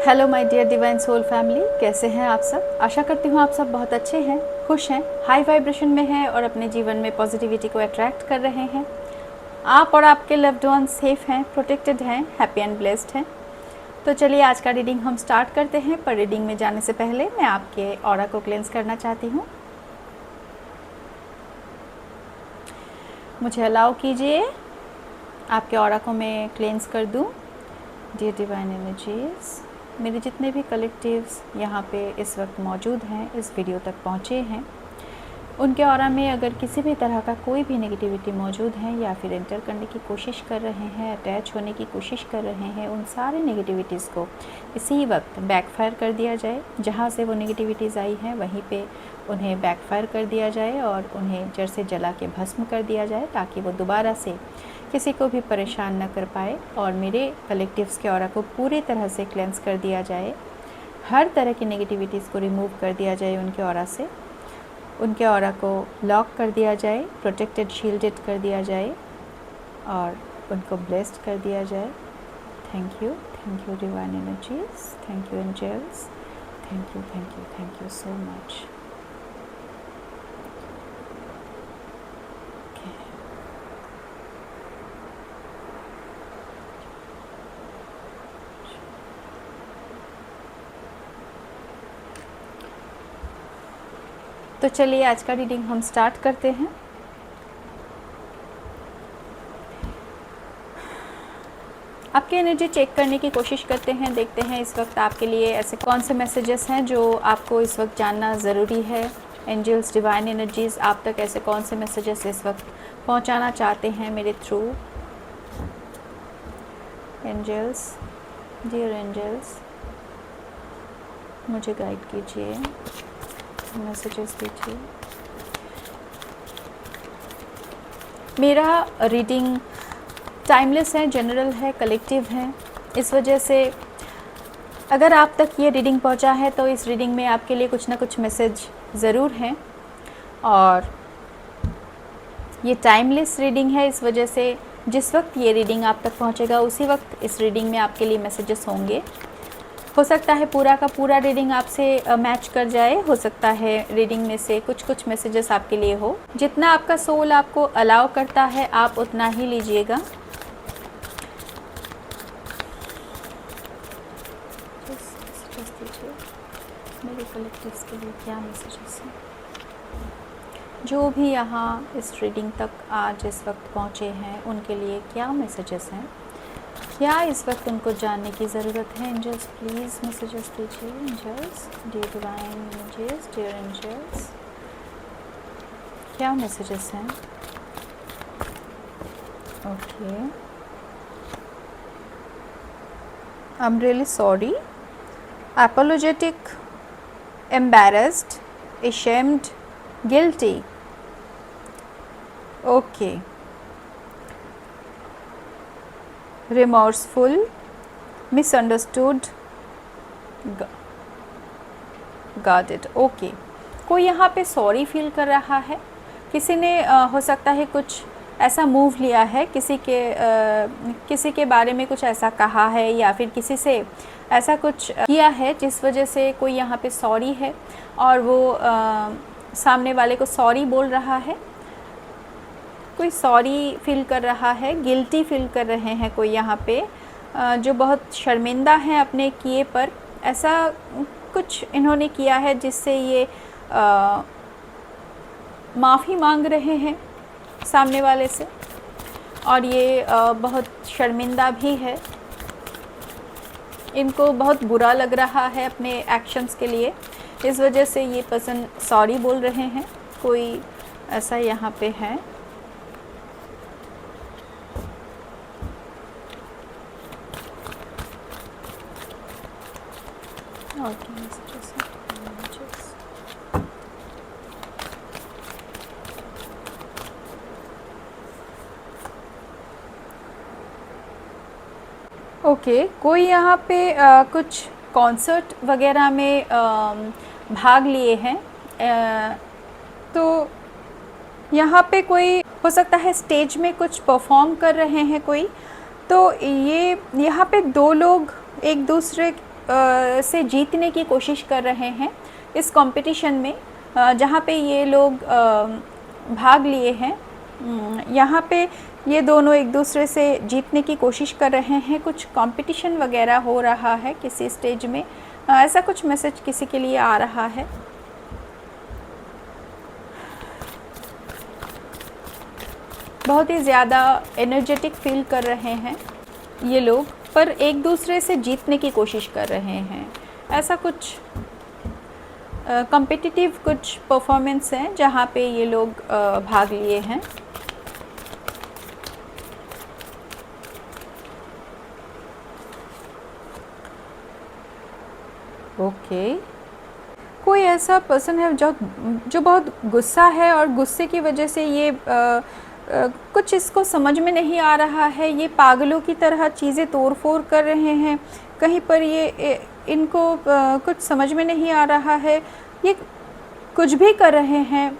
Hello my dear divine soul family, कैसे हैं आप सब। आशा करती हूँ आप सब बहुत अच्छे हैं, खुश हैं, हाई वाइब्रेशन में हैं और अपने जीवन में पॉजिटिविटी को अट्रैक्ट कर रहे हैं। आप और आपके लव्ड वन सेफ हैं, प्रोटेक्टेड हैं, हैप्पी एंड ब्लेस्ड हैं। तो चलिए आज का रीडिंग हम स्टार्ट करते हैं। पर रीडिंग में जाने से पहले मैं आपके ऑरा को क्लेंस करना चाहती हूँ। मुझे अलाउ कीजिए आपके ऑरा को मैं क्लेंस कर दूँ। डियर डिवाइन एनर्जीज, मेरे जितने भी कलेक्टिव्स यहाँ पे इस वक्त मौजूद हैं, इस वीडियो तक पहुँचे हैं, उनके ऑरा में अगर किसी भी तरह का कोई भी नेगेटिविटी मौजूद है या फिर एंटर करने की कोशिश कर रहे हैं, अटैच होने की कोशिश कर रहे हैं, उन सारे नेगेटिविटीज़ को इसी वक्त बैकफायर कर दिया जाए। जहाँ से वो नेगेटिविटीज़ आई हैं वहीं पे उन्हें बैकफायर कर दिया जाए और उन्हें जड़ से जला के भस्म कर दिया जाए, ताकि वो दोबारा से किसी को भी परेशान न कर पाए। और मेरे कलेक्टिव्स के ऑरा को पूरी तरह से क्लेंस कर दिया जाए, हर तरह की नेगेटिविटीज़ को रिमूव कर दिया जाए उनके ऑरा से, उनके ऑरा को लॉक कर दिया जाए, प्रोटेक्टेड शील्डेड कर दिया जाए और उनको ब्लेस्ड कर दिया जाए। Thank you divine energies, thank you angels, thank you so much. तो चलिए आज का रीडिंग हम स्टार्ट करते हैं। आपकी एनर्जी चेक करने की कोशिश करते हैं, देखते हैं इस वक्त आपके लिए ऐसे कौन से मैसेजेस हैं जो आपको इस वक्त जानना ज़रूरी है। एंजल्स, डिवाइन एनर्जीज़, आप तक ऐसे कौन से मैसेजेस इस वक्त पहुंचाना चाहते हैं मेरे थ्रू। एंजल्स, डियर एंजल्स, मुझे गाइड कीजिए, मैसेजेस दीजिए। मेरा रीडिंग टाइमलेस है, जनरल है, कलेक्टिव है। इस वजह से अगर आप तक ये रीडिंग पहुंचा है तो इस रीडिंग में आपके लिए कुछ ना कुछ मैसेज ज़रूर हैं। और ये टाइमलेस रीडिंग है, इस वजह से जिस वक्त ये रीडिंग आप तक पहुंचेगा उसी वक्त इस रीडिंग में आपके लिए मैसेजेस होंगे। हो सकता है पूरा का पूरा रीडिंग आपसे मैच कर जाए, हो सकता है रीडिंग में से कुछ मैसेजेस आपके लिए हो। जितना आपका सोल आपको अलाउ करता है आप उतना ही लीजिएगा। मेरे कलेक्टिव्स के लिए क्या मैसेजेस हैं, जो भी यहाँ इस रीडिंग तक आज इस वक्त पहुँचे हैं उनके लिए क्या मैसेजेस हैं, क्या इस वक्त उनको जानने की ज़रूरत है। एंजल्स प्लीज़ मैसेजेस दीजिए। Angels, dear divine angels, dear angels, क्या मैसेजेस हैं। Okay, I am really sorry, apologetic, embarrassed, ashamed, guilty. Okay. Remorseful, misunderstood, guarded. Okay. कोई यहाँ पे सॉरी फील कर रहा है, किसी ने हो सकता है कुछ ऐसा मूव लिया है, किसी के बारे में कुछ ऐसा कहा है या फिर किसी से ऐसा कुछ किया है जिस वजह से कोई यहाँ पे सॉरी है और वो सामने वाले को सॉरी बोल रहा है। कोई सॉरी फील कर रहा है, गिल्टी फील कर रहे हैं कोई यहाँ पे, जो बहुत शर्मिंदा हैं अपने किए पर। ऐसा कुछ इन्होंने किया है जिससे ये माफ़ी मांग रहे हैं सामने वाले से और ये बहुत शर्मिंदा भी है, इनको बहुत बुरा लग रहा है अपने एक्शंस के लिए, इस वजह से ये पर्सन सॉरी बोल रहे हैं। कोई ऐसा यहाँ पे है। ओके, कोई यहाँ पे कुछ कॉन्सर्ट वगैरह में भाग लिए हैं, तो यहाँ पे कोई हो सकता है स्टेज में कुछ परफॉर्म कर रहे हैं कोई, तो ये यहाँ पे दो लोग एक दूसरे से जीतने की कोशिश कर रहे हैं इस कंपटीशन में जहाँ पे ये लोग भाग लिए हैं। यहाँ पे ये दोनों एक दूसरे से जीतने की कोशिश कर रहे हैं, कुछ कंपटीशन वगैरह हो रहा है किसी स्टेज में, ऐसा कुछ मैसेज किसी के लिए आ रहा है। बहुत ही ज़्यादा एनर्जेटिक फील कर रहे हैं ये लोग, पर एक दूसरे से जीतने की कोशिश कर रहे हैं। ऐसा कुछ कॉम्पिटिटिव कुछ परफॉर्मेंस है जहाँ पे ये लोग भाग लिए हैं। ओके, कोई ऐसा पर्सन है जो बहुत गुस्सा है और गुस्से की वजह से ये कुछ इसको समझ में नहीं आ रहा है, ये पागलों की तरह चीज़ें तोड़ फोड़ कर रहे हैं। कहीं पर ये इनको कुछ समझ में नहीं आ रहा है, ये कुछ भी कर रहे हैं,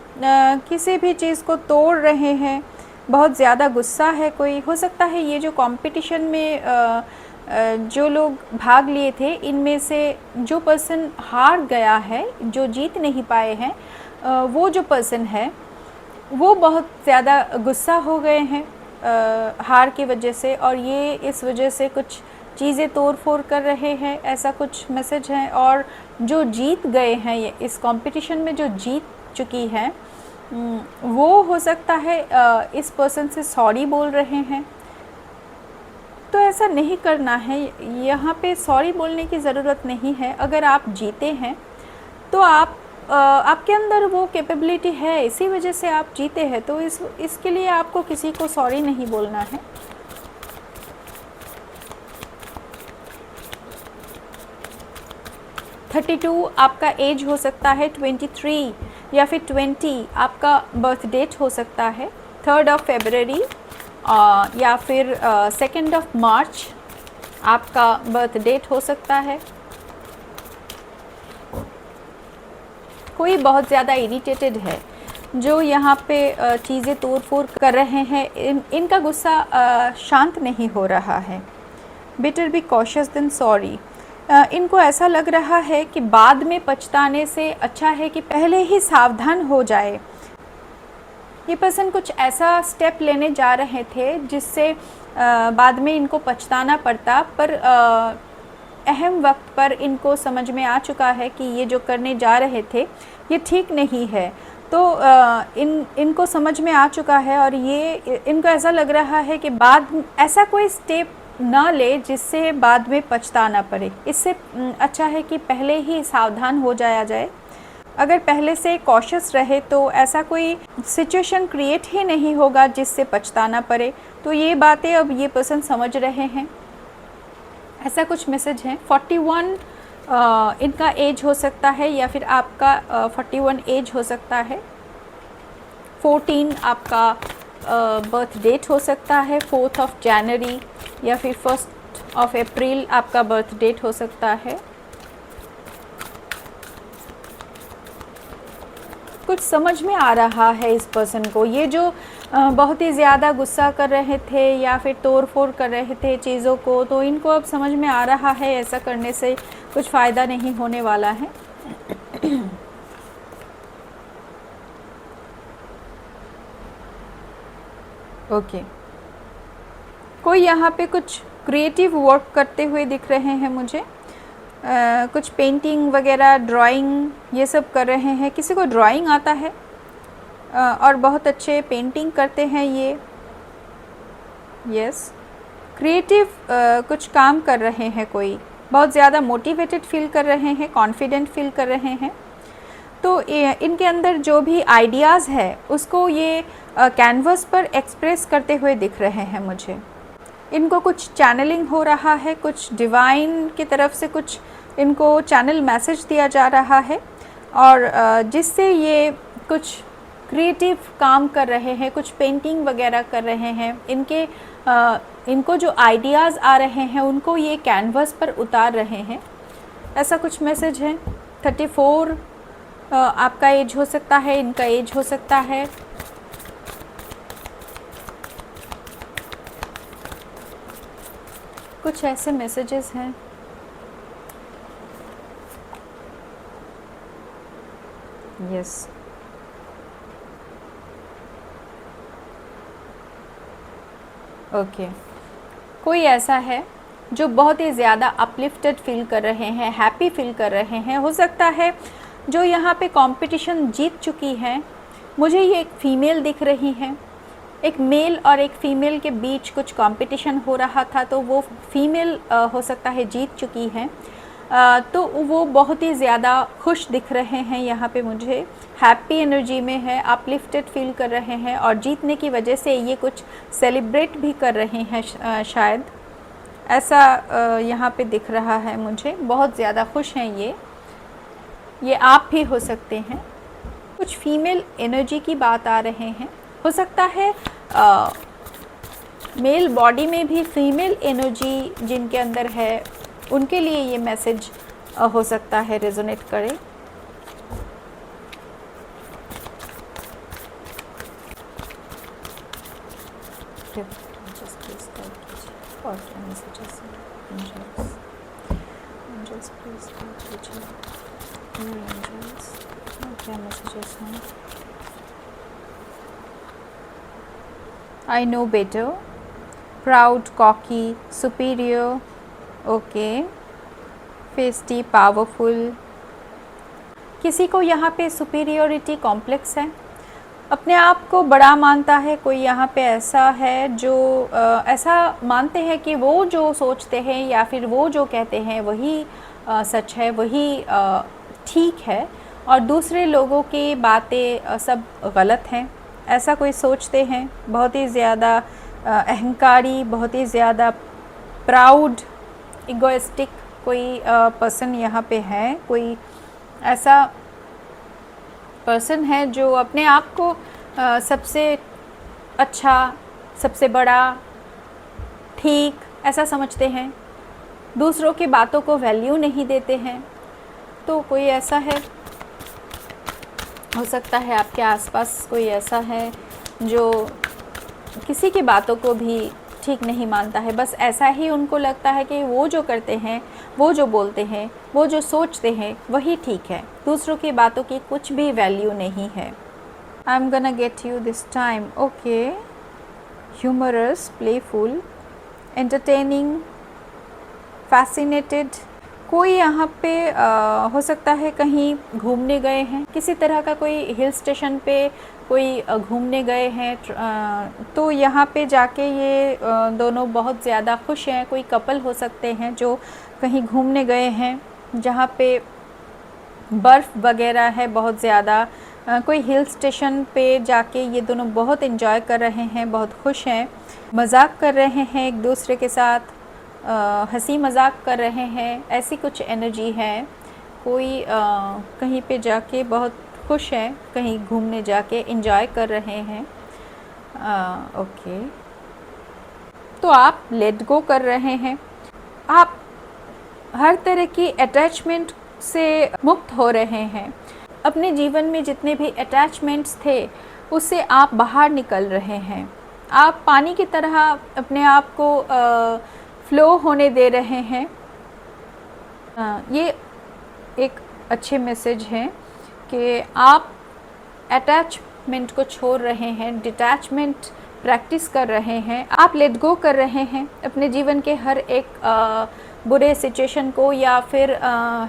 किसी भी चीज़ को तोड़ रहे हैं। बहुत ज़्यादा गुस्सा है कोई, हो सकता है ये जो कंपटीशन में जो लोग भाग लिए थे इनमें से जो पर्सन हार गया है, जो जीत नहीं पाए हैं, वो जो पर्सन है वो बहुत ज़्यादा गुस्सा हो गए हैं हार की वजह से, और ये इस वजह से कुछ चीज़ें तोड़ फोड़ कर रहे हैं, ऐसा कुछ मैसेज है। और जो जीत गए हैं ये इस कंपटीशन में जो जीत चुकी है वो हो सकता है इस पर्सन से सॉरी बोल रहे हैं। तो ऐसा नहीं करना है, यहाँ पे सॉरी बोलने की ज़रूरत नहीं है। अगर आप जीते हैं तो आपके अंदर वो कैपेबिलिटी है, इसी वजह से आप जीते हैं, तो इसके लिए आपको किसी को सॉरी नहीं बोलना है। थर्टी 32 आपका एज हो सकता है, 23 या फिर 20 आपका बर्थ डेट हो सकता है, 3 फरवरी या फिर 2 मार्च आपका बर्थ डेट हो सकता है। कोई बहुत ज़्यादा इरिटेटेड है जो यहाँ पे चीज़ें तोड़ फोड़ कर रहे हैं, इनका गुस्सा शांत नहीं हो रहा है। Better be cautious than sorry. इनको ऐसा लग रहा है कि बाद में पछताने से अच्छा है कि पहले ही सावधान हो जाए। ये पर्सन कुछ ऐसा स्टेप लेने जा रहे थे जिससे बाद में इनको पछताना पड़ता, पर अहम वक्त पर इनको समझ में आ चुका है कि ये जो करने जा रहे थे ये ठीक नहीं है। तो इनको समझ में आ चुका है और ये इनको ऐसा लग रहा है कि बाद ऐसा कोई स्टेप ना ले जिससे बाद में पछताना पड़े। इससे अच्छा है कि पहले ही सावधान हो जाया जाए। अगर पहले से कॉशियस रहे तो ऐसा कोई सिचुएशन क्रिएट ही नहीं होगा जिससे पछताना पड़े। तो ये बातें अब ये पर्सन समझ रहे हैं, ऐसा कुछ मैसेज है। 41 इनका एज हो सकता है या फिर आपका 41 एज हो सकता है। 14 आपका बर्थ डेट हो सकता है, 4 जनवरी या फिर 1 अप्रैल आपका बर्थ डेट हो सकता है। कुछ समझ में आ रहा है इस पर्सन को, ये जो बहुत ही ज़्यादा गुस्सा कर रहे थे या फिर तोड़ फोड़ कर रहे थे चीज़ों को, तो इनको अब समझ में आ रहा है ऐसा करने से कुछ फ़ायदा नहीं होने वाला है। ओके, कोई यहाँ पे कुछ क्रिएटिव वर्क करते हुए दिख रहे हैं मुझे। कुछ पेंटिंग वगैरह, ड्राइंग, ये सब कर रहे हैं। किसी को ड्राइंग आता है और बहुत अच्छे पेंटिंग करते हैं ये। यस, क्रिएटिव कुछ काम कर रहे हैं, कोई बहुत ज़्यादा मोटिवेटेड फील कर रहे हैं, कॉन्फिडेंट फील कर रहे हैं। तो इनके अंदर जो भी आइडियाज़ है उसको ये कैनवस पर एक्सप्रेस करते हुए दिख रहे हैं मुझे। इनको कुछ चैनलिंग हो रहा है, कुछ डिवाइन की तरफ से कुछ इनको चैनल मैसेज दिया जा रहा है, और जिससे ये कुछ क्रिएटिव काम कर रहे हैं, कुछ पेंटिंग वगैरह कर रहे हैं। इनको जो आइडियाज़ आ रहे हैं उनको ये कैनवस पर उतार रहे हैं, ऐसा कुछ मैसेज है। 34 आपका एज हो सकता है, इनका एज हो सकता है। कुछ ऐसे मैसेजेस हैं। यस। ओके, कोई ऐसा है जो बहुत ही ज़्यादा अपलिफ्टेड फील कर रहे हैं, हैप्पी फील कर रहे हैं। हो सकता है जो यहाँ पे कंपटीशन जीत चुकी है, मुझे ये एक फ़ीमेल दिख रही है। एक मेल और एक फ़ीमेल के बीच कुछ कंपटीशन हो रहा था, तो वो फ़ीमेल हो सकता है जीत चुकी है। तो वो बहुत ही ज़्यादा खुश दिख रहे हैं यहाँ पे, मुझे हैप्पी एनर्जी में है, अपलिफ्टेड फील कर रहे हैं और जीतने की वजह से ये कुछ सेलिब्रेट भी कर रहे हैं शायद, ऐसा यहाँ पे दिख रहा है मुझे। बहुत ज़्यादा खुश हैं ये आप भी हो सकते हैं। कुछ फीमेल एनर्जी की बात आ रहे हैं। हो सकता है मेल बॉडी में भी फीमेल एनर्जी जिनके अंदर है, उनके लिए ये मैसेज हो सकता है रेजोनेट करे। क्या मैसेजेस हैं? I know better, proud, cocky, superior, okay, feisty, powerful। किसी को यहाँ पे सुपीरियोरिटी कॉम्प्लेक्स है, अपने आप को बड़ा मानता है। कोई यहाँ पे ऐसा है जो ऐसा मानते हैं कि वो जो सोचते हैं या फिर वो जो कहते हैं वही सच है, वही ठीक है और दूसरे लोगों की बातें सब गलत हैं, ऐसा कोई सोचते हैं। बहुत ही ज़्यादा अहंकारी, बहुत ही ज़्यादा प्राउड, इगोइस्टिक कोई पर्सन यहाँ पे है। कोई ऐसा पर्सन है जो अपने आप को सबसे अच्छा, सबसे बड़ा, ठीक ऐसा समझते हैं, दूसरों की बातों को वैल्यू नहीं देते हैं। तो कोई ऐसा है, हो सकता है आपके आसपास कोई ऐसा है जो किसी की बातों को भी ठीक नहीं मानता है। बस ऐसा ही उनको लगता है कि वो जो करते हैं, वो जो बोलते हैं, वो जो सोचते हैं वही ठीक है, दूसरों की बातों की कुछ भी वैल्यू नहीं है। I am gonna get you this time. Okay, humorous, playful, entertaining, fascinated. कोई यहाँ पे हो सकता है कहीं घूमने गए हैं, किसी तरह का कोई हिल स्टेशन पे कोई घूमने गए हैं, तो यहाँ पे जाके ये दोनों बहुत ज़्यादा खुश हैं। कोई कपल हो सकते हैं जो कहीं घूमने गए हैं जहाँ पे बर्फ़ वगैरह है बहुत ज़्यादा। कोई हिल स्टेशन पे जाके ये दोनों बहुत एंजॉय कर रहे हैं, बहुत खुश हैं, मजाक कर रहे हैं एक दूसरे के साथ, हंसी मजाक कर रहे हैं, ऐसी कुछ एनर्जी है। कोई कहीं पे जाके बहुत खुश है, कहीं घूमने जाके एंजॉय कर रहे हैं। ओके, तो आप लेट गो कर रहे हैं, आप हर तरह की अटैचमेंट से मुक्त हो रहे हैं। अपने जीवन में जितने भी अटैचमेंट्स थे उससे आप बाहर निकल रहे हैं। आप पानी की तरह अपने आप को फ्लो होने दे रहे हैं। ये एक अच्छे मैसेज है कि आप अटैचमेंट को छोड़ रहे हैं, डिटैचमेंट प्रैक्टिस कर रहे हैं, आप लेट गो कर रहे हैं अपने जीवन के हर एक बुरे सिचुएशन को या फिर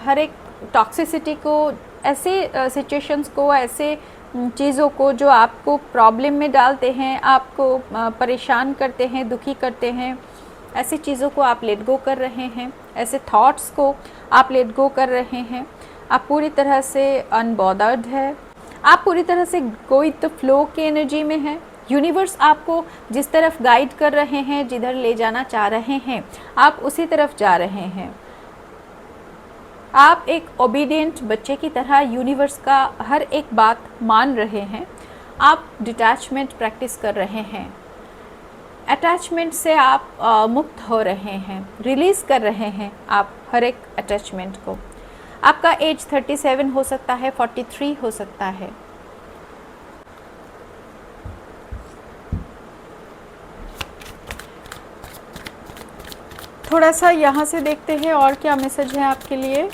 हर एक टॉक्सिसिटी को, ऐसे सिचुएशंस को, ऐसे चीज़ों को जो आपको प्रॉब्लम में डालते हैं, आपको परेशान करते हैं, दुखी करते हैं, ऐसी चीज़ों को आप लेट गो कर रहे हैं, ऐसे थॉट्स को आप लेट गो कर रहे हैं। आप पूरी तरह से अनबॉदर्ड है, आप पूरी तरह से गो विद द फ्लो की एनर्जी में है। यूनिवर्स आपको जिस तरफ गाइड कर रहे हैं, जिधर ले जाना चाह रहे हैं, आप उसी तरफ जा रहे हैं। आप एक ओबीडिएंट बच्चे की तरह यूनिवर्स का हर एक बात मान रहे हैं। आप डिटैचमेंट प्रैक्टिस कर रहे हैं, अटैचमेंट से आप मुक्त हो रहे हैं, रिलीज़ कर रहे हैं आप हर एक अटैचमेंट को। आपका एज 37 हो सकता है, 43 हो सकता है। थोड़ा सा यहाँ से देखते हैं और क्या मैसेज है आपके लिए।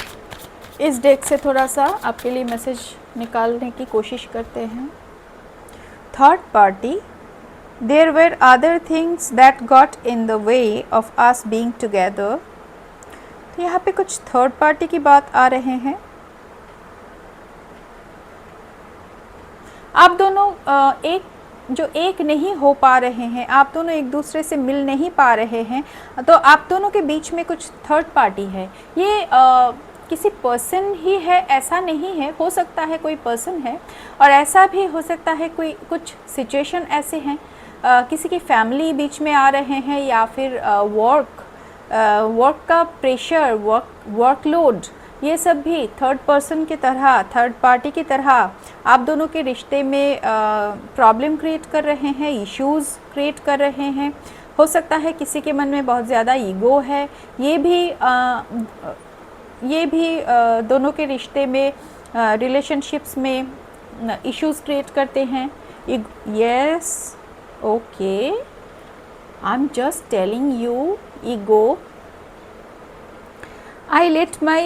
इस डेक से थोड़ा सा आपके लिए मैसेज निकालने की कोशिश करते हैं। Third party, there were other things that got in the way of us being together. तो यहाँ पे कुछ थर्ड पार्टी की बात आ रहे हैं। आप दोनों एक नहीं हो पा रहे हैं, आप दोनों एक दूसरे से मिल नहीं पा रहे हैं, तो आप दोनों के बीच में कुछ थर्ड पार्टी है। ये किसी पर्सन ही है ऐसा नहीं है, हो सकता है कोई पर्सन है, और ऐसा भी हो सकता है कोई कुछ सिचुएशन ऐसे हैं, किसी की फैमिली बीच में आ रहे हैं, या फिर वर्क का प्रेशर, वर्कलोड, ये सब भी थर्ड पर्सन की तरह, थर्ड पार्टी की तरह आप दोनों के रिश्ते में प्रॉब्लम क्रिएट कर रहे हैं, इश्यूज़ क्रिएट कर रहे हैं। हो सकता है किसी के मन में बहुत ज़्यादा ईगो है, ये भी दोनों के रिश्ते में, रिलेशनशिप्स में इश्यूज़ क्रिएट करते हैं। Yes, okay, I am just telling you, ego, I let my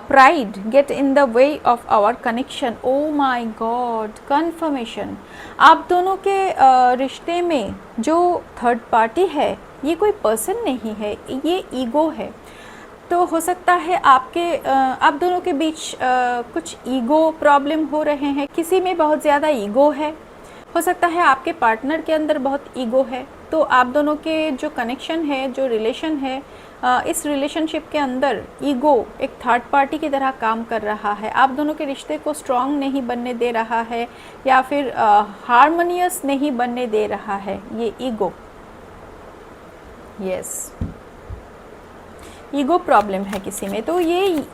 pride get in the way of our connection. Oh my God, confirmation. आप दोनों के रिश्ते में जो थर्ड पार्टी है, ये कोई पर्सन नहीं है, ये ईगो है। तो हो सकता है आप दोनों के बीच कुछ ईगो प्रॉब्लम हो रहे हैं, किसी में बहुत ज़्यादा ईगो है, हो सकता है आपके पार्टनर के अंदर बहुत ईगो है। तो आप दोनों के जो कनेक्शन है, जो रिलेशन है, इस रिलेशनशिप के अंदर ईगो एक थर्ड पार्टी की तरह काम कर रहा है, आप दोनों के रिश्ते को स्ट्रॉन्ग नहीं बनने दे रहा है, या फिर हारमोनियस नहीं बनने दे रहा है, ये ईगो। यस, ईगो प्रॉब्लम है किसी में। तो ये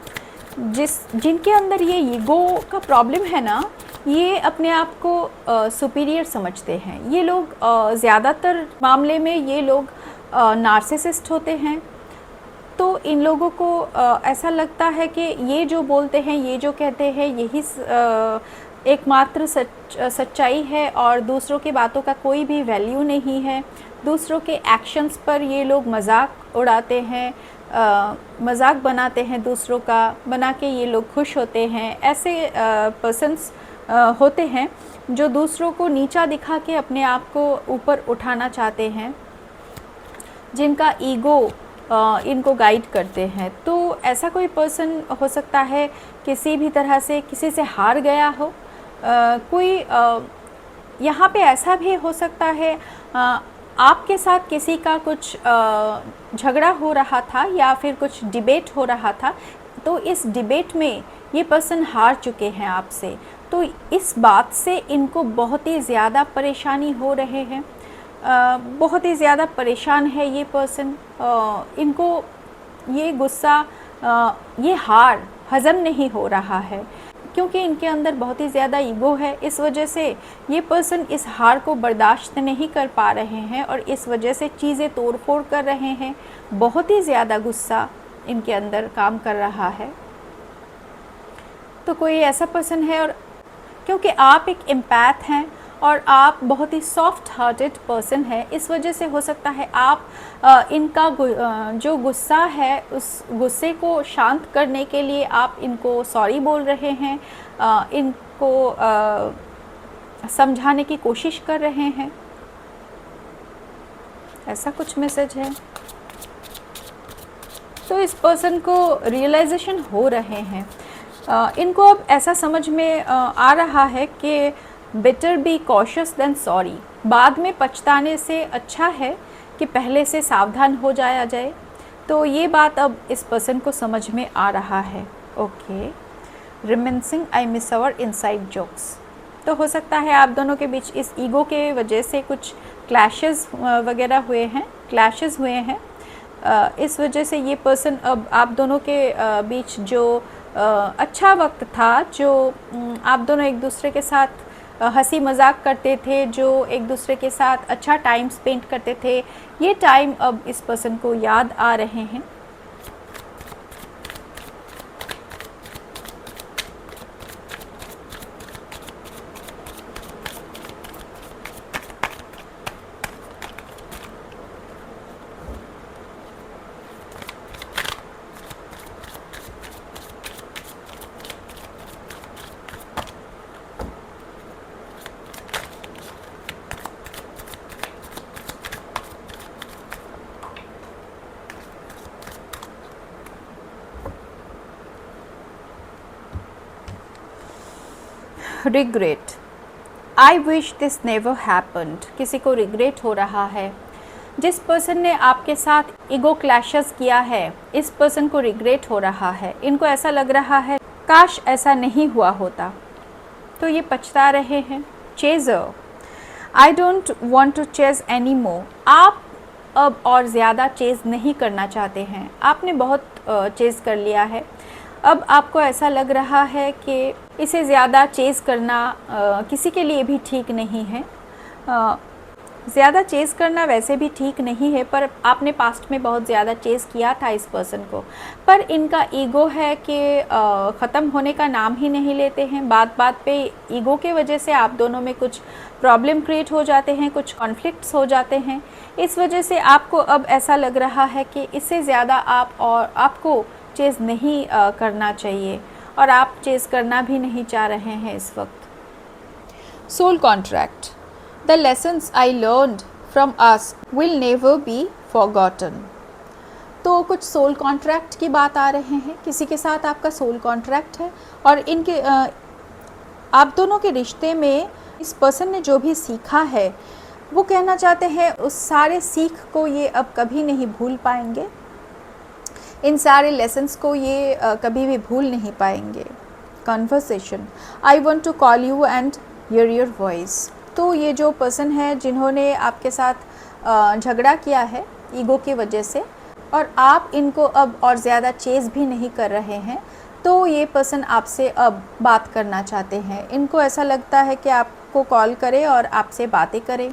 जिनके अंदर ये ईगो का प्रॉब्लम है ना, ये अपने आप को सुपीरियर समझते हैं। ये लोग ज़्यादातर मामले में ये लोग नार्सिसिस्ट होते हैं। तो इन लोगों को ऐसा लगता है कि ये जो बोलते हैं, ये जो कहते हैं, यही एकमात्र सच्चाई है, और दूसरों की बातों का कोई भी वैल्यू नहीं है। दूसरों के एक्शंस पर ये लोग मजाक उड़ाते हैं, मजाक बनाते हैं, दूसरों का बना के ये लोग खुश होते हैं। ऐसे पर्सन्स होते हैं जो दूसरों को नीचा दिखा के अपने आप को ऊपर उठाना चाहते हैं, जिनका ईगो इनको गाइड करते हैं। तो ऐसा कोई पर्सन हो सकता है किसी भी तरह से किसी से हार गया हो, कोई यहाँ पे ऐसा भी हो सकता है आपके साथ किसी का कुछ झगड़ा हो रहा था, या फिर कुछ डिबेट हो रहा था, तो इस डिबेट में ये पर्सन हार चुके हैं आपसे। तो इस बात से इनको बहुत ही ज़्यादा परेशानी हो रहे हैं, बहुत ही ज़्यादा परेशान है ये पर्सन। इनको ये गुस्सा, ये हार हज़म नहीं हो रहा है, क्योंकि इनके अंदर बहुत ही ज़्यादा ईगो है। इस वजह से ये पर्सन इस हार को बर्दाश्त नहीं कर पा रहे हैं, और इस वजह से चीज़ें तोड़ फोड़ कर रहे हैं। बहुत ही ज़्यादा गुस्सा इनके अंदर काम कर रहा है। तो कोई ऐसा पर्सन है, और क्योंकि आप एक एम्पैथ हैं और आप बहुत ही सॉफ्ट हार्टेड पर्सन है, इस वजह से हो सकता है आप इनका जो गुस्सा है, उस गुस्से को शांत करने के लिए आप इनको सॉरी बोल रहे हैं, इनको समझाने की कोशिश कर रहे हैं। ऐसा कुछ मैसेज है। तो इस पर्सन को रियलाइजेशन हो रहे हैं, इनको अब ऐसा समझ में आ रहा है कि better be cautious than sorry. बाद में पछताने से अच्छा है कि पहले से सावधान हो जाया जाए। तो ये बात अब इस पर्सन को समझ में आ रहा है। Okay, reminiscing I miss our inside jokes. तो हो सकता है आप दोनों के बीच इस ईगो के वजह से कुछ क्लैशेस वगैरह हुए हैं, क्लैशेस हुए हैं। इस वजह से ये पर्सन अब आप दोनों के बीच जो अच्छा वक्त था, जो आप दोनों एक दूसरे के साथ हंसी मजाक करते थे, जो एक दूसरे के साथ अच्छा टाइम स्पेंड करते थे, ये टाइम अब इस पर्सन को याद आ रहे हैं। Regret, I wish this never happened. किसी को रिग्रेट हो रहा है, जिस पर्सन ने आपके साथ ईगो क्लैशेस किया है, इस पर्सन को रिग्रेट हो रहा है। इनको ऐसा लग रहा है काश ऐसा नहीं हुआ होता, तो ये पछता रहे हैं। Chaser, I don't want to chase any more. आप अब और ज़्यादा चेज़ नहीं करना चाहते हैं, आपने बहुत चेज़ कर लिया है। अब आपको ऐसा लग रहा है कि इसे ज़्यादा चेज़ करना किसी के लिए भी ठीक नहीं है। ज़्यादा चेज़ करना वैसे भी ठीक नहीं है, पर आपने पास्ट में बहुत ज़्यादा चेज़ किया था इस पर्सन को, पर इनका ईगो है कि ख़त्म होने का नाम ही नहीं लेते हैं। बात बात पे ईगो के वजह से आप दोनों में कुछ प्रॉब्लम क्रिएट हो जाते हैं, कुछ कॉन्फ्लिक्ट्स हो जाते हैं। इस वजह से आपको अब ऐसा लग रहा है कि इससे ज़्यादा आपको चेज़ नहीं करना चाहिए, और आप चेज़ करना भी नहीं चाह रहे हैं इस वक्त। Soul contract, the lessons I learned from us will never be forgotten. तो कुछ सोल कॉन्ट्रैक्ट की बात आ रहे हैं, किसी के साथ आपका सोल कॉन्ट्रैक्ट है, और इनके आप दोनों के रिश्ते में इस पर्सन ने जो भी सीखा है वो कहना चाहते हैं उस सारे सीख को ये अब कभी नहीं भूल पाएंगे, इन सारे लेसन्स को ये कभी भी भूल नहीं पाएंगे। Conversation, I want to call you and hear your voice. तो ये जो पर्सन है जिन्होंने आपके साथ झगड़ा किया है ईगो की वजह से, और आप इनको अब और ज़्यादा चेज़ भी नहीं कर रहे हैं, तो ये पर्सन आपसे अब बात करना चाहते हैं। इनको ऐसा लगता है कि आपको कॉल करे और आपसे बातें करे।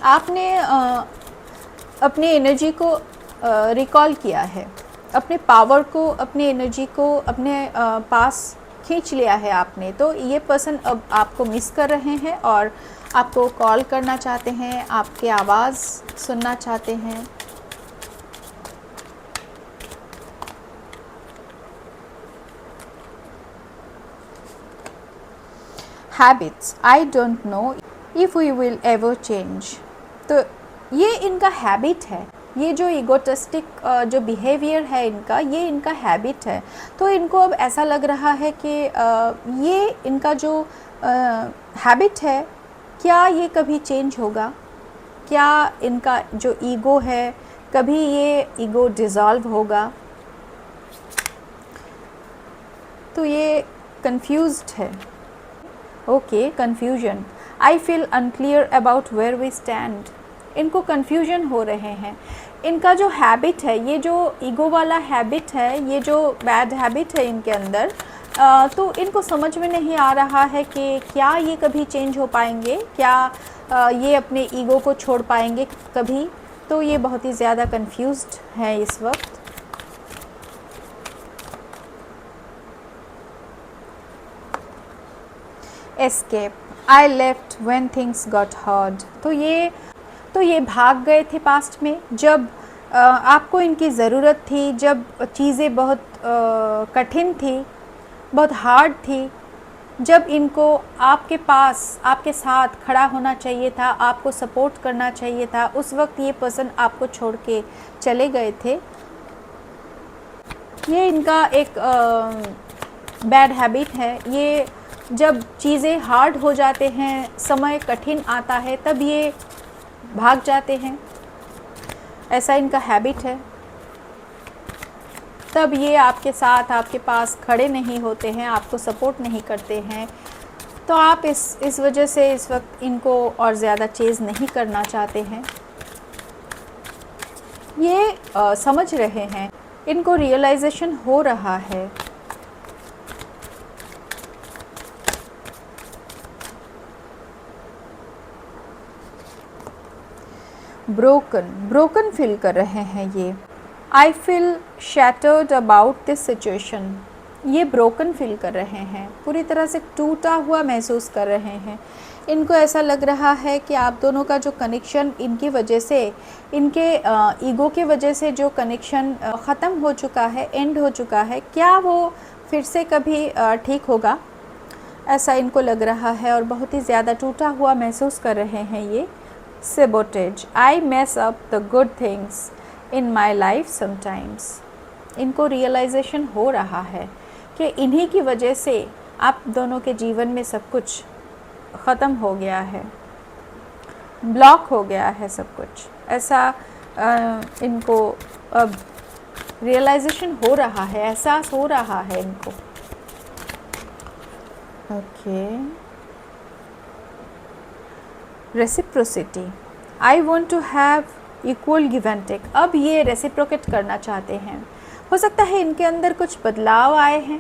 आपने अपनी एनर्जी को रिकॉल किया है, अपने पावर को, अपनी एनर्जी को अपने पास खींच लिया है आपने। तो ये पर्सन अब आपको मिस कर रहे हैं और आपको कॉल करना चाहते हैं, आपकी आवाज़ सुनना चाहते हैं। Habits, I don't know if we will ever change. तो ये इनका हैबिट है, ये जो ईगोटिस्टिक जो बिहेवियर है इनका, ये इनका हैबिट है। तो इनको अब ऐसा लग रहा है कि ये इनका जो हैबिट है, क्या ये कभी चेंज होगा? क्या इनका जो ईगो है, कभी ये ईगो डिज़ॉल्व होगा? तो ये कंफ्यूज्ड है। Okay, confusion, I feel unclear about where we stand. इनको कन्फ्यूजन हो रहे हैं। इनका जो हैबिट है, ये जो ईगो वाला हैबिट है, ये जो बैड हैबिट है इनके अंदर, तो इनको समझ में नहीं आ रहा है कि क्या ये कभी चेंज हो पाएंगे, क्या ये अपने ईगो को छोड़ पाएंगे कभी। तो ये बहुत ही ज़्यादा कंफ्यूज्ड है इस वक्त। Escape, I left when things got hard. तो ये भाग गए थे पास्ट में, जब आपको इनकी ज़रूरत थी, जब चीज़ें बहुत कठिन थी, बहुत हार्ड थी, जब इनको आपके पास, आपके साथ खड़ा होना चाहिए था, आपको सपोर्ट करना चाहिए था, उस वक्त ये पर्सन आपको छोड़ के चले गए थे। ये इनका एक बैड हैबिट है। ये जब चीज़ें हार्ड हो जाते हैं, समय कठिन आता है, तब ये भाग जाते हैं। ऐसा इनका हैबिट है। तब ये आपके साथ, आपके पास खड़े नहीं होते हैं, आपको सपोर्ट नहीं करते हैं। तो आप इस वजह से इस वक्त इनको और ज़्यादा चेज़ नहीं करना चाहते हैं। ये समझ रहे हैं, इनको रियलाइजेशन हो रहा है। ब्रोकन फील कर रहे हैं ये। I feel shattered about this situation. ये ब्रोकन फील कर रहे हैं, पूरी तरह से टूटा हुआ महसूस कर रहे हैं। इनको ऐसा लग रहा है कि आप दोनों का जो कनेक्शन इनकी वजह से, इनके ईगो की वजह से जो कनेक्शन ख़त्म हो चुका है, एंड हो चुका है, क्या वो फिर से कभी ठीक होगा? ऐसा इनको लग रहा है और बहुत ही ज़्यादा टूटा हुआ महसूस कर रहे हैं ये। Sabotage, I mess up the good things in my life sometimes। इनको रियलाइजेशन हो रहा है कि इन्हीं की वजह से आप दोनों के जीवन में सब कुछ ख़त्म हो गया है, ब्लॉक हो गया है सब कुछ, ऐसा इनको अब रियलाइजेशन हो रहा है, एहसास हो रहा है इनको। Okay, reciprocity, I want to have equal give and take. अब ये रेसिप्रोकेट करना चाहते हैं। हो सकता है इनके अंदर कुछ बदलाव आए हैं,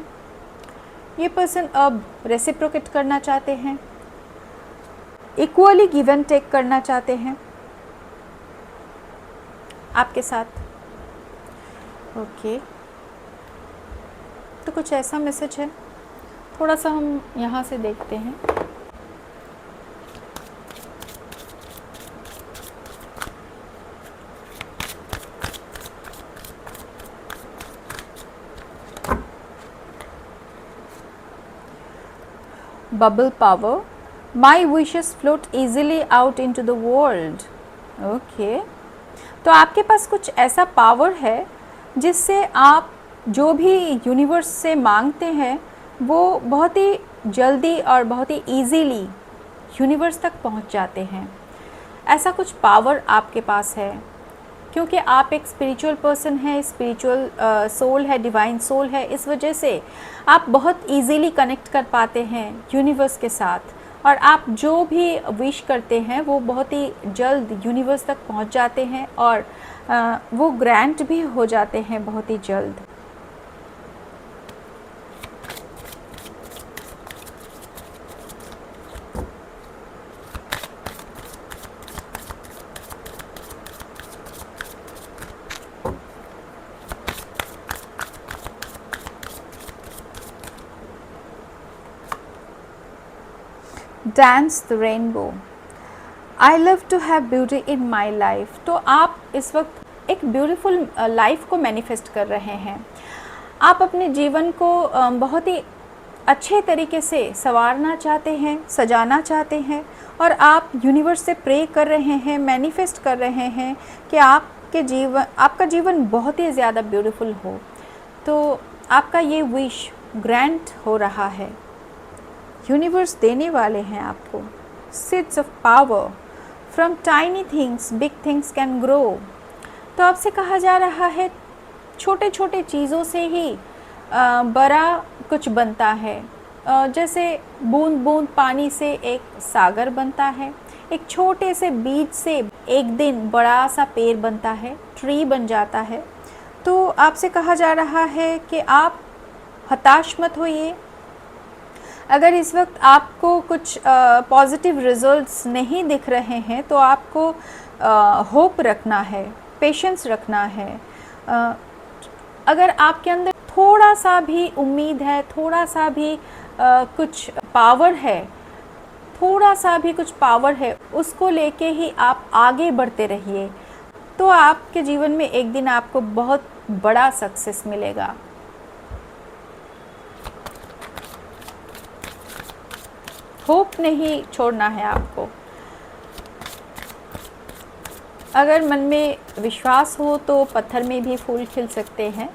ये पर्सन अब रेसिप्रोकेट करना चाहते हैं, इक्वली गिव एंड टेक करना चाहते हैं आपके साथ। ओके, तो कुछ ऐसा मैसेज है, थोड़ा सा हम यहाँ से देखते हैं। Bubble power, my wishes float easily out into the world. Okay, तो आपके पास कुछ ऐसा पावर है जिससे आप जो भी यूनिवर्स से मांगते हैं वो बहुत ही जल्दी और बहुत ही ईजीली यूनिवर्स तक पहुंच जाते हैं। ऐसा कुछ पावर आपके पास है क्योंकि आप एक स्पिरिचुअल पर्सन हैं, स्पिरिचुअल सोल है, डिवाइन सोल है। इस वजह से आप बहुत इजीली कनेक्ट कर पाते हैं यूनिवर्स के साथ, और आप जो भी विश करते हैं वो बहुत ही जल्द यूनिवर्स तक पहुंच जाते हैं और वो ग्रांट भी हो जाते हैं बहुत ही जल्द। Dance the rainbow, I love to have beauty in my life. तो आप इस वक्त एक ब्यूटीफुल लाइफ को मैनिफेस्ट कर रहे हैं। आप अपने जीवन को बहुत ही अच्छे तरीके से संवारना चाहते हैं, सजाना चाहते हैं, और आप यूनिवर्स से प्रे कर रहे हैं, मैनिफेस्ट कर रहे हैं कि आपका जीवन बहुत ही ज़्यादा ब्यूटीफुल हो। तो आपका ये विश ग्रांट हो रहा है, यूनिवर्स देने वाले हैं आपको। Seeds of power, from tiny things big things can grow. तो आपसे कहा जा रहा है छोटे छोटे चीज़ों से ही बड़ा कुछ बनता है। जैसे बूंद बूंद पानी से एक सागर बनता है, एक छोटे से बीज से एक दिन बड़ा सा पेड़ बनता है, ट्री बन जाता है। तो आपसे कहा जा रहा है कि आप हताश मत होइए। अगर इस वक्त आपको कुछ पॉजिटिव रिजल्ट्स नहीं दिख रहे हैं तो आपको होप रखना है, पेशेंस रखना है। अगर आपके अंदर थोड़ा सा भी उम्मीद है, थोड़ा सा भी कुछ पावर है, थोड़ा सा भी कुछ पावर है, उसको लेके ही आप आगे बढ़ते रहिए। तो आपके जीवन में एक दिन आपको बहुत बड़ा सक्सेस मिलेगा। होप नहीं छोड़ना है आपको। अगर मन में विश्वास हो तो पत्थर में भी फूल खिल सकते हैं।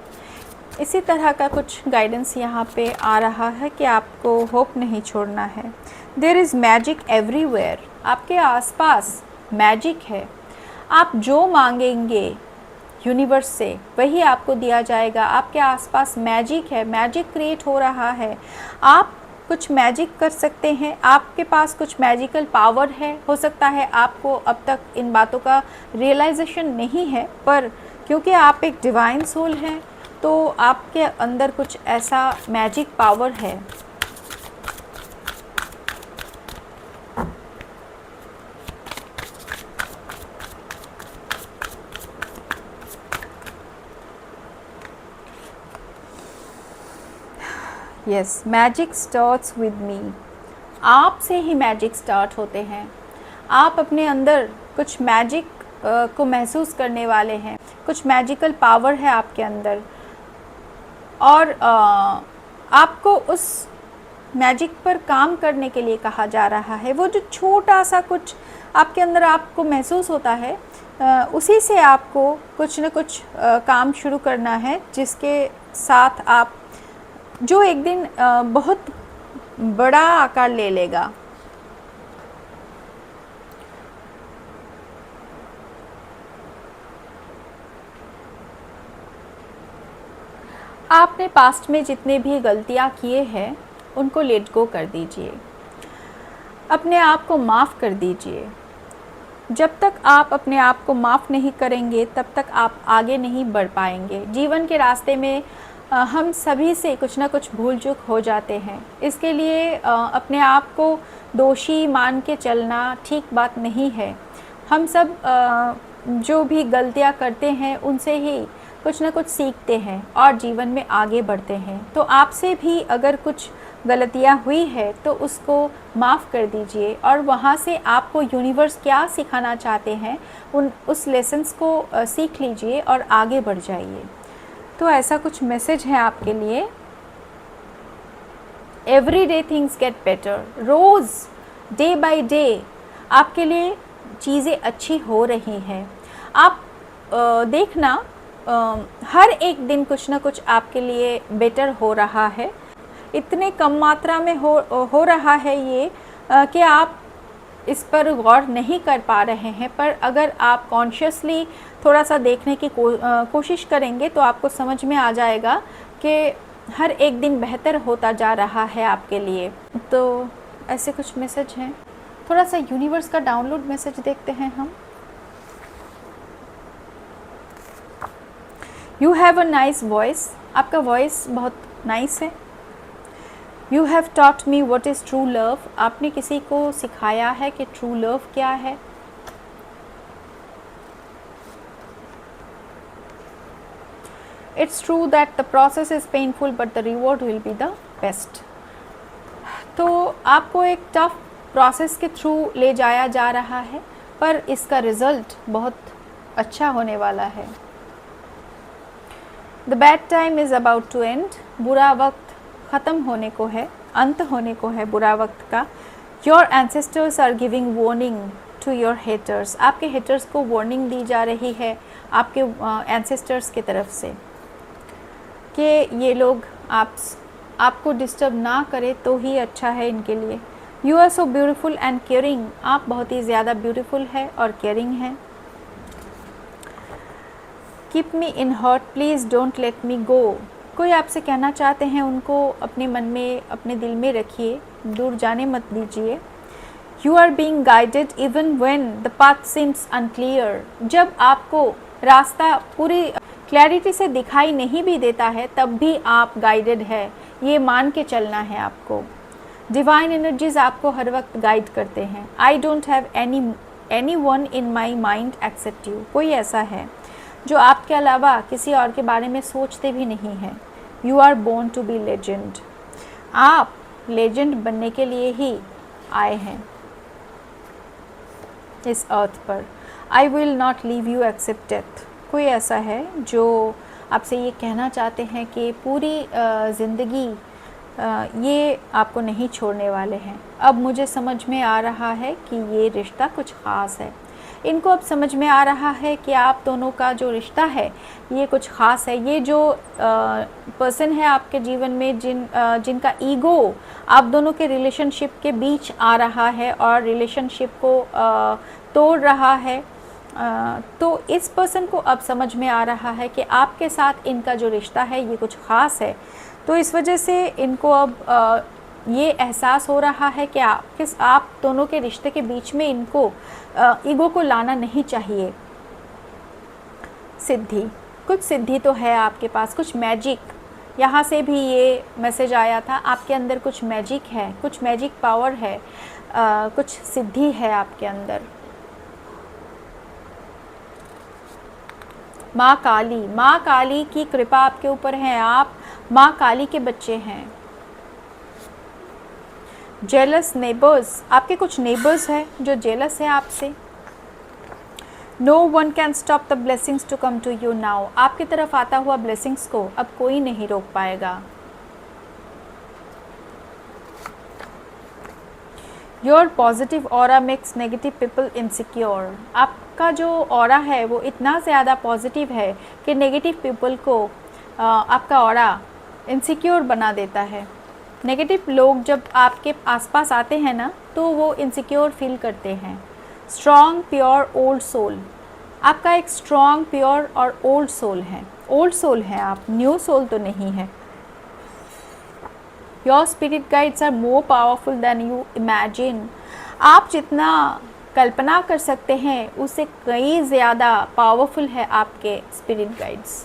इसी तरह का कुछ गाइडेंस यहाँ पे आ रहा है कि आपको होप नहीं छोड़ना है। देयर इज़ मैजिक एवरीवेयर, आपके आसपास मैजिक है। आप जो मांगेंगे यूनिवर्स से वही आपको दिया जाएगा। आपके आसपास मैजिक है, मैजिक क्रिएट हो रहा है। आप कुछ मैजिक कर सकते हैं, आपके पास कुछ मैजिकल पावर है। हो सकता है आपको अब तक इन बातों का रियलाइजेशन नहीं है, पर क्योंकि आप एक डिवाइन सोल हैं तो आपके अंदर कुछ ऐसा मैजिक पावर है। Yes, magic starts with me. आपसे ही मैजिक स्टार्ट होते हैं। आप अपने अंदर कुछ मैजिक को महसूस करने वाले हैं, कुछ मैजिकल पावर है आपके अंदर, और आपको उस मैजिक पर काम करने के लिए कहा जा रहा है। वो जो छोटा सा कुछ आपके अंदर आपको महसूस होता है उसी से आपको कुछ न कुछ काम शुरू करना है, जिसके साथ आप जो एक दिन बहुत बड़ा आकार ले लेगा। आपने पास्ट में जितने भी गलतियाँ किए हैं उनको लेट गो कर दीजिए, अपने आप को माफ़ कर दीजिए। जब तक आप अपने आप को माफ़ नहीं करेंगे तब तक आप आगे नहीं बढ़ पाएंगे। जीवन के रास्ते में हम सभी से कुछ ना कुछ भूल चूक हो जाते हैं। इसके लिए अपने आप को दोषी मान के चलना ठीक बात नहीं है। हम सब जो भी गलतियां करते हैं उनसे ही कुछ ना कुछ सीखते हैं और जीवन में आगे बढ़ते हैं। तो आपसे भी अगर कुछ गलतियां हुई है तो उसको माफ़ कर दीजिए और वहाँ से आपको यूनिवर्स क्या सिखाना चाहते हैं उस लेसन्स को सीख लीजिए और आगे बढ़ जाइए। तो ऐसा कुछ मैसेज है आपके लिए। Every day things get better, रोज़ डे बाय डे आपके लिए चीज़ें अच्छी हो रही हैं। आप देखना हर एक दिन कुछ ना कुछ आपके लिए बेटर हो रहा है। इतने कम मात्रा में हो रहा है ये कि आप इस पर गौर नहीं कर पा रहे हैं, पर अगर आप कॉन्शियसली थोड़ा सा देखने की कोशिश करेंगे तो आपको समझ में आ जाएगा कि हर एक दिन बेहतर होता जा रहा है आपके लिए। तो ऐसे कुछ मैसेज हैं। थोड़ा सा यूनिवर्स का डाउनलोड मैसेज देखते हैं हम। You have a nice voice, आपका वॉइस बहुत नाइस है। You have taught me what is true love, आपने किसी को सिखाया है कि ट्रू लव क्या है। It's true that the process is painful but the reward will be the best. तो आपको एक टफ प्रोसेस के थ्रू ले जाया जा रहा है, पर इसका रिज़ल्ट बहुत अच्छा होने वाला है। The bad time is about to end, बुरा वक्त ख़त्म होने को है, अंत होने को है बुरा वक्त का। Your ancestors are giving warning to your haters, आपके हेटर्स को वार्निंग दी जा रही है आपके एंसेस्टर्स की तरफ से कि ये लोग आपको डिस्टर्ब ना करे तो ही अच्छा है इनके लिए। You are so beautiful and caring, आप बहुत ही ज़्यादा ब्यूटीफुल है और केयरिंग हैं। Keep me in heart please don't let me go, कोई आपसे कहना चाहते हैं उनको अपने मन में अपने दिल में रखिए, दूर जाने मत दीजिए। You are being guided even when the path seems unclear, जब आपको रास्ता पूरी क्लैरिटी से दिखाई नहीं भी देता है तब भी आप गाइडेड है, ये मान के चलना है आपको। डिवाइन एनर्जीज आपको हर वक्त गाइड करते हैं। I don't have any one in my mind except you, कोई ऐसा है जो आपके अलावा किसी और के बारे में सोचते भी नहीं हैं। You are born to be legend, आप लेजेंड बनने के लिए ही आए हैं इस अर्थ पर। I will not leave you except death, कोई ऐसा है जो आपसे ये कहना चाहते हैं कि पूरी ज़िंदगी ये आपको नहीं छोड़ने वाले हैं। अब मुझे समझ में आ रहा है कि ये रिश्ता कुछ ख़ास है। इनको अब समझ में आ रहा है कि आप दोनों का जो रिश्ता है ये कुछ ख़ास है। ये जो पर्सन है आपके जीवन में जिनका ईगो आप दोनों के रिलेशनशिप के बीच आ रहा है और रिलेशनशिप को तोड़ रहा है, तो इस पर्सन को अब समझ में आ रहा है कि आपके साथ इनका जो रिश्ता है ये कुछ ख़ास है। तो इस वजह से इनको अब ये एहसास हो रहा है कि आप दोनों के रिश्ते के बीच में इनको ईगो को लाना नहीं चाहिए। सिद्धि, कुछ सिद्धि तो है आपके पास, कुछ मैजिक, यहाँ से भी ये मैसेज आया था। आपके अंदर कुछ मैजिक है, कुछ मैजिक पावर है, कुछ सिद्धि है आपके अंदर। माँ काली की कृपा आपके ऊपर है, आप माँ काली के बच्चे हैं। जेलस नेबर्स, आपके कुछ नेबर्स हैं जो जेलस है आपसे। No one can stop the blessings to come to you now, आपकी तरफ आता हुआ ब्लेसिंग्स को अब कोई नहीं रोक पाएगा। Your positive aura makes negative people insecure. आपका जो ऑरा है वो इतना ज़्यादा पॉजिटिव है कि नेगेटिव पीपल को आपका ऑरा इनसिक्योर बना देता है। नेगेटिव लोग जब आपके आसपास आते हैं ना तो वो इनसिक्योर फील करते हैं। स्ट्रॉन्ग प्योर ओल्ड सोल, आपका एक स्ट्रॉन्ग प्योर और ओल्ड सोल है। ओल्ड सोल है आप, न्यू सोल तो नहीं है। Your spirit guides are more powerful than you imagine. आप जितना कल्पना कर सकते हैं उससे कई ज़्यादा पावरफुल है आपके spirit guides.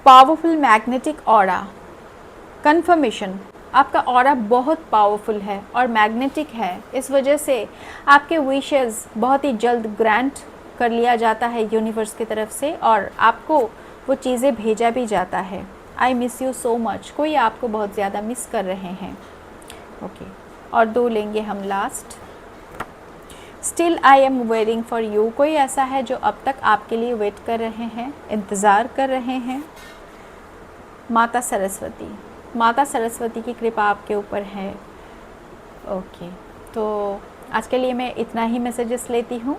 Powerful magnetic aura, confirmation, आपका ऑरा बहुत पावरफुल है और मैग्नेटिक है। इस वजह से आपके विशेस बहुत ही जल्द ग्रांट कर लिया जाता है यूनिवर्स की तरफ से और आपको वो चीज़ें भेजा भी जाता है। I miss you so much, कोई आपको बहुत ज़्यादा मिस कर रहे हैं। ओके, और 2 लेंगे हम last. Still I am waiting for you, कोई ऐसा है जो अब तक आपके लिए वेट कर रहे हैं, इंतज़ार कर रहे हैं। माता सरस्वती, माता सरस्वती की कृपा आपके ऊपर है। ओके, तो आज के लिए मैं इतना ही मैसेजेस लेती हूँ।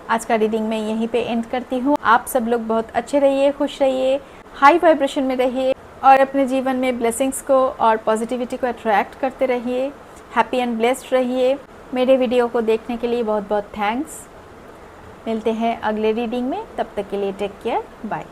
आज का रीडिंग मैं यहीं पे एंड करती हूँ। आप सब लोग बहुत अच्छे रहिए, खुश रहिए, हाई वाइब्रेशन में रहिए और अपने जीवन में ब्लेसिंग्स को और पॉजिटिविटी को अट्रैक्ट करते रहिए। हैप्पी एंड ब्लेस्ड रहिए। मेरे वीडियो को देखने के लिए बहुत बहुत थैंक्स। मिलते हैं अगले रीडिंग में, तब तक के लिए टेक केयर, बाय।